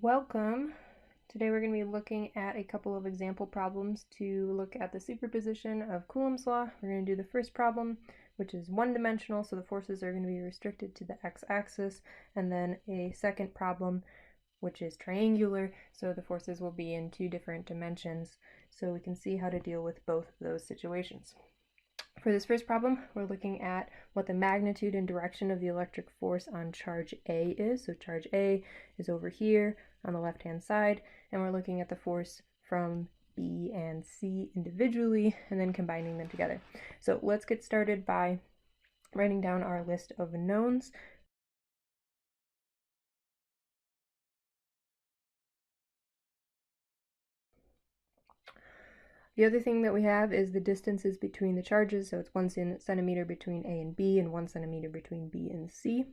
Welcome. Today we're going to be looking at a couple of example problems to look at the superposition of Coulomb's law. We're going to do the first problem, which is one-dimensional, so the forces are going to be restricted to the x-axis, and then a second problem, which is triangular, so the forces will be in two different dimensions, so we can see how to deal with both of those situations. For this first problem, we're looking at what the magnitude and direction of the electric force on charge A is. So charge A is over here on the left-hand side, and we're looking at the force from B and C individually and then combining them together. So let's get started by writing down our list of knowns. The other thing that we have is the distances between the charges, so it's 1 centimeter between A and B and 1 centimeter between B and C.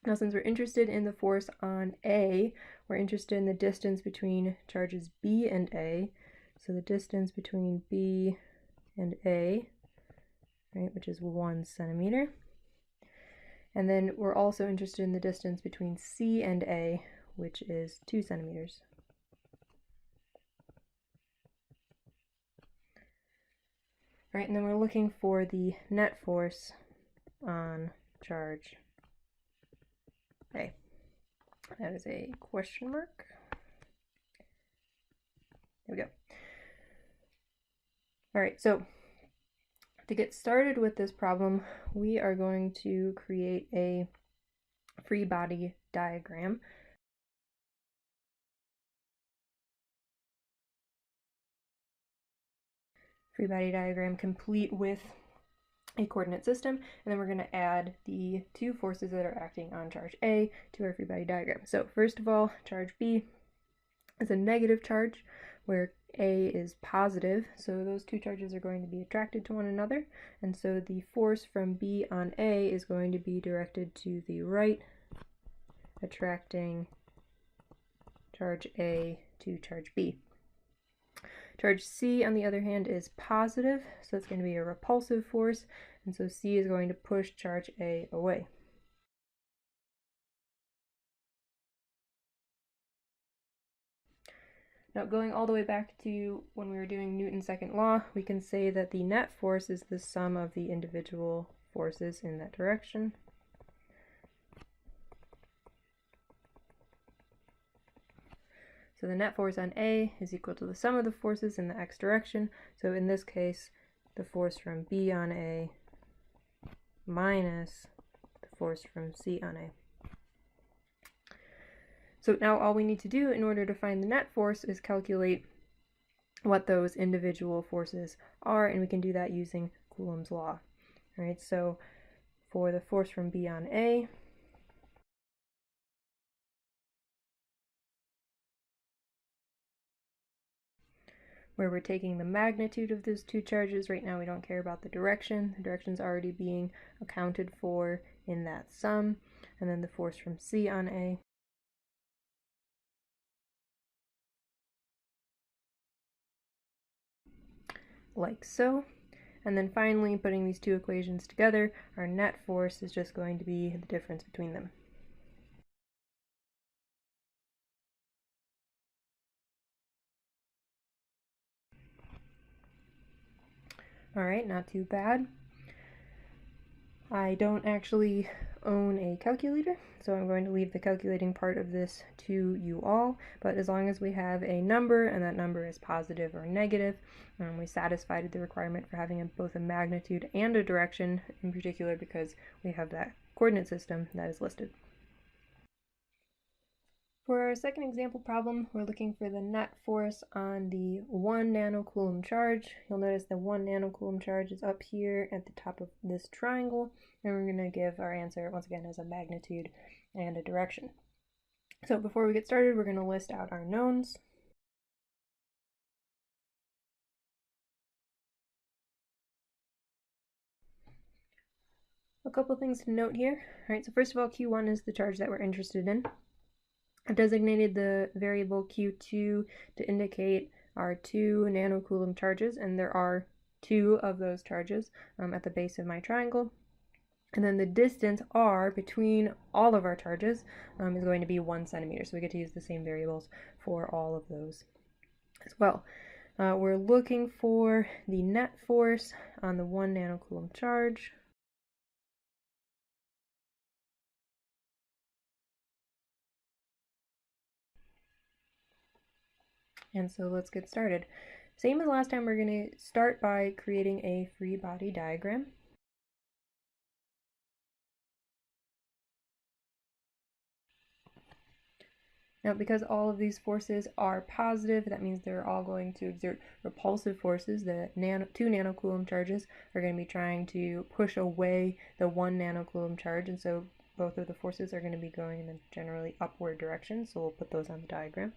Now, since we're interested in the force on A, we're interested in the distance between charges B and A. So the distance between B and A, right, which is 1 centimeter. And then we're also interested in the distance between C and A, which is 2 centimeters. All right, and then we're looking for the net force on charge A. That is a question mark. There we go. All right, so to get started with this problem, we are going to create a free body diagram. Free body diagram complete with a coordinate system, and then we're going to add the two forces that are acting on charge A to our free body diagram. So first of all, charge B is a negative charge where A is positive, so those two charges are going to be attracted to one another, and so the force from B on A is going to be directed to the right, attracting charge A to charge B. Charge C, on the other hand, is positive, so it's going to be a repulsive force, and so C is going to push charge A away. Now, going all the way back to when we were doing Newton's second law, we can say that the net force is the sum of the individual forces in that direction. So the net force on A is equal to the sum of the forces in the x direction. So in this case, the force from B on A minus the force from C on A. So now all we need to do in order to find the net force is calculate what those individual forces are, and we can do that using Coulomb's law. All right, so for the force from B on A, where we're taking the magnitude of those two charges. Right now we don't care about the direction. The direction's already being accounted for in that sum. And then the force from C on A. Like so. And then finally, putting these two equations together, our net force is just going to be the difference between them. All right, not too bad. I don't actually own a calculator, so I'm going to leave the calculating part of this to you all, but as long as we have a number and that number is positive or negative, we satisfied the requirement for having both a magnitude and a direction, in particular because we have that coordinate system that is listed. For our second example problem, we're looking for the net force on the 1 nanocoulomb charge. You'll notice the 1 nanocoulomb charge is up here at the top of this triangle, and we're going to give our answer once again as a magnitude and a direction. So before we get started, we're going to list out our knowns. A couple things to note here. All right, so first of all, Q1 is the charge that we're interested in. I've designated the variable Q2 to indicate our 2 nanocoulomb charges, and there are 2 of those charges at the base of my triangle. And then the distance r between all of our charges is going to be 1 centimeter. So we get to use the same variables for all of those as well. We're looking for the net force on the 1 nanocoulomb charge. And so let's get started. Same as last time, we're going to start by creating a free body diagram. Now, because all of these forces are positive, that means they're all going to exert repulsive forces. The 2 nanocoulomb charges are going to be trying to push away the 1 nanocoulomb charge, and so both of the forces are going to be going in a generally upward direction, so we'll put those on the diagram.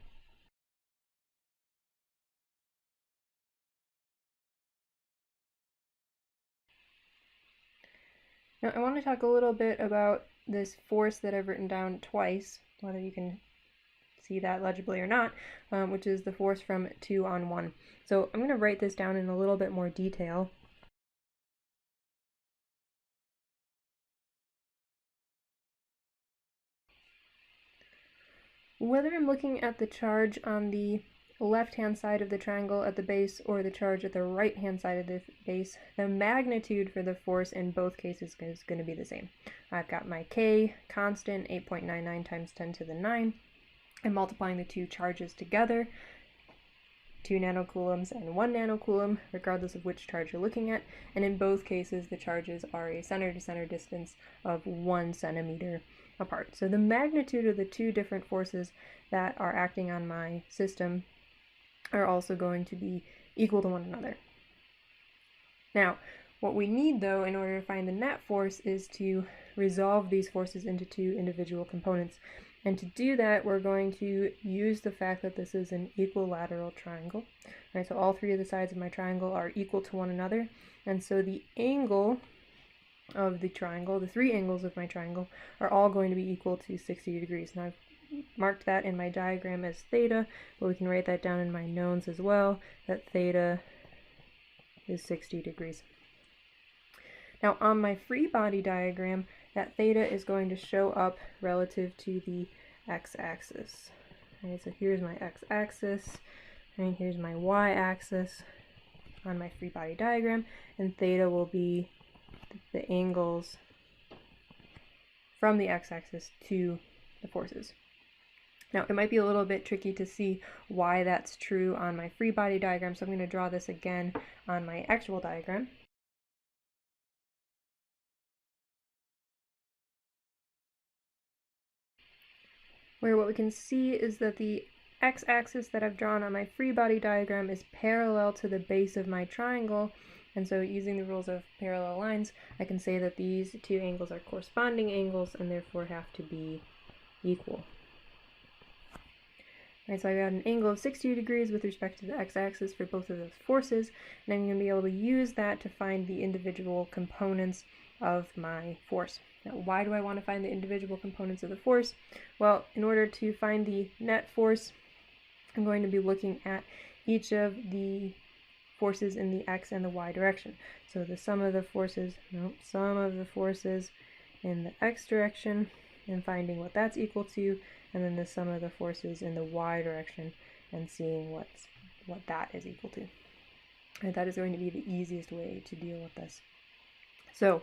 Now, I want to talk a little bit about this force that I've written down twice, whether you can see that legibly or not, which is the force from 2 on 1. So I'm going to write this down in a little bit more detail. Whether I'm looking at the charge on the left-hand side of the triangle at the base or the charge at the right-hand side of the base, the magnitude for the force in both cases is going to be the same. I've got my K constant, 8.99 times 10 to the 9. I'm multiplying the two charges together, 2 nanocoulombs and 1 nanocoulomb, regardless of which charge you're looking at, and in both cases the charges are a center-to-center distance of 1 centimeter apart. So the magnitude of the two different forces that are acting on my system are also going to be equal to one another. Now, what we need, though, in order to find the net force is to resolve these forces into two individual components. And to do that, we're going to use the fact that this is an equilateral triangle. Right, so all three of the sides of my triangle are equal to one another. And so the angle of the triangle, the three angles of my triangle, are all going to be equal to 60 degrees. Now I've marked that in my diagram as theta, but we can write that down in my knowns as well, that theta is 60 degrees. Now on my free body diagram, that theta is going to show up relative to the x-axis. Right, so here's my x-axis, and here's my y-axis on my free body diagram, and theta will be the angles from the x-axis to the forces. Now, it might be a little bit tricky to see why that's true on my free body diagram, so I'm going to draw this again on my actual diagram. Where what we can see is that the x-axis that I've drawn on my free body diagram is parallel to the base of my triangle, and so using the rules of parallel lines, I can say that these two angles are corresponding angles and therefore have to be equal. Right, so I got an angle of 60 degrees with respect to the x-axis for both of those forces, and I'm going to be able to use that to find the individual components of my force. Now, why do I want to find the individual components of the force? Well, in order to find the net force, I'm going to be looking at each of the forces in the x and the y direction. So the sum of the forces in the x direction and finding what that's equal to, and then the sum of the forces in the y direction and seeing what that is equal to. And that is going to be the easiest way to deal with this. So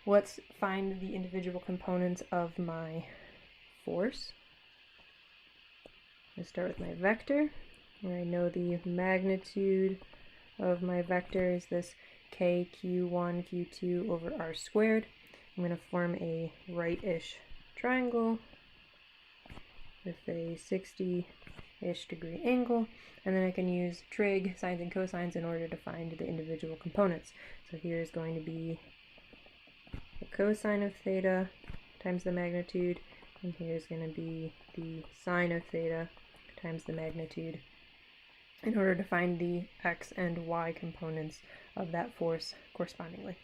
let's find the individual components of my force. Let's start with my vector, where I know the magnitude of my vector is this k q1 q2 over r squared. I'm going to form a right-ish triangle with a 60-ish degree angle, and then I can use trig, sines, and cosines in order to find the individual components. So here's going to be the cosine of theta times the magnitude, and here's going to be the sine of theta times the magnitude in order to find the x and y components of that force correspondingly.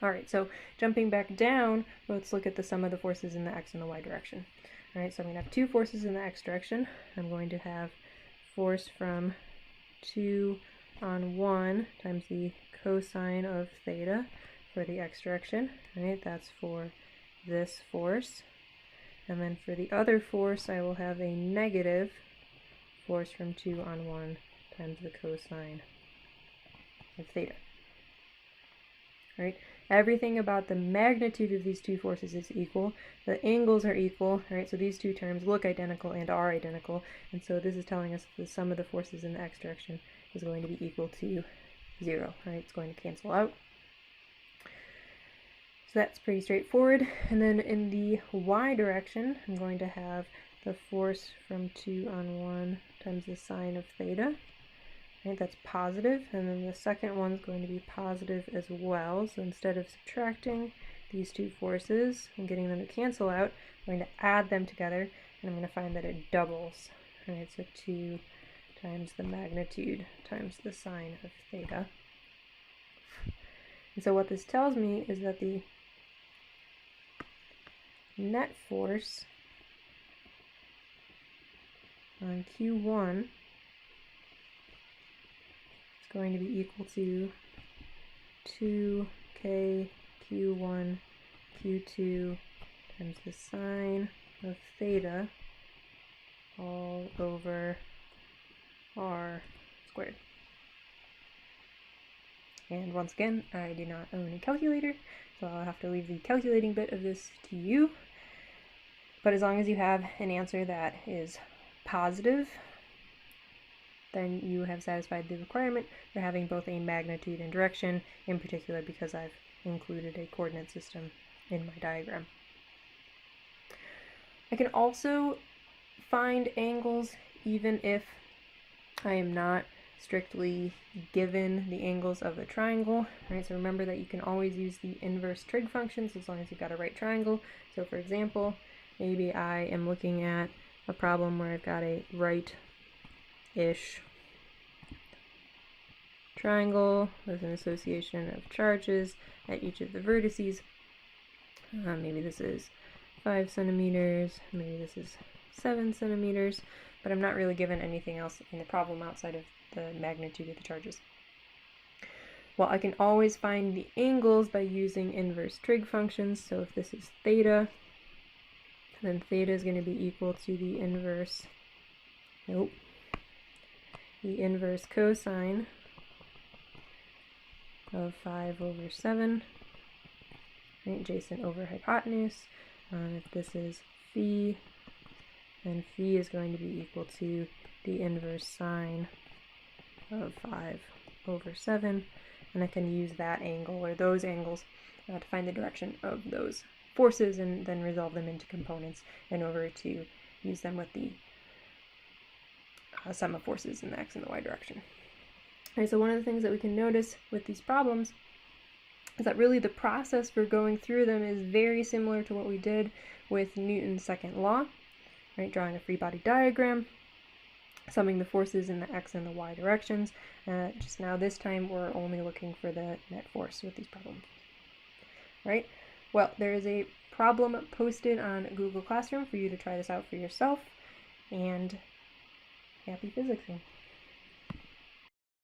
Alright, so jumping back down, let's look at the sum of the forces in the x and the y direction. Alright, so I'm going to have two forces in the x direction. I'm going to have force from 2 on 1 times the cosine of theta for the x direction, right? That's for this force. And then for the other force, I will have a negative force from 2 on 1 times the cosine of theta. Right? Everything about the magnitude of these two forces is equal. The angles are equal, right? So these two terms look identical and are identical. And so this is telling us that the sum of the forces in the x direction is going to be equal to 0, right? It's going to cancel out. So that's pretty straightforward. And then in the y direction, I'm going to have the force from 2 on 1 times the sine of theta. Right, that's positive, and then the second one is going to be positive as well. So instead of subtracting these two forces and getting them to cancel out, I'm going to add them together, and I'm going to find that it doubles. Right, so 2 times the magnitude times the sine of theta. And so what this tells me is that the net force on Q1 going to be equal to 2k q1 q2 times the sine of theta all over r squared. And once again, I do not own a calculator, so I'll have to leave the calculating bit of this to you. But as long as you have an answer that is positive, then you have satisfied the requirement for having both a magnitude and direction, in particular because I've included a coordinate system in my diagram. I can also find angles even if I am not strictly given the angles of a triangle, right? So remember that you can always use the inverse trig functions as long as you've got a right triangle. So for example, maybe I am looking at a problem where I've got a right-ish triangle with an association of charges at each of the vertices. Maybe this is 5 centimeters, maybe this is 7 centimeters, but I'm not really given anything else in the problem outside of the magnitude of the charges. Well, I can always find the angles by using inverse trig functions. So if this is theta, then theta is going to be equal to the inverse cosine of 5 over 7, right, adjacent over hypotenuse. If this is phi, then phi is going to be equal to the inverse sine of 5 over 7, and I can use that angle or those angles to find the direction of those forces and then resolve them into components in order to use them with the sum of forces in the x and the y direction. Okay, so one of the things that we can notice with these problems is that really the process for going through them is very similar to what we did with Newton's second law, right? Drawing a free body diagram, summing the forces in the x and the y directions. Just now this time we're only looking for the net force with these problems, right? Well, there is a problem posted on Google Classroom for you to try this out for yourself, and happy physicsing.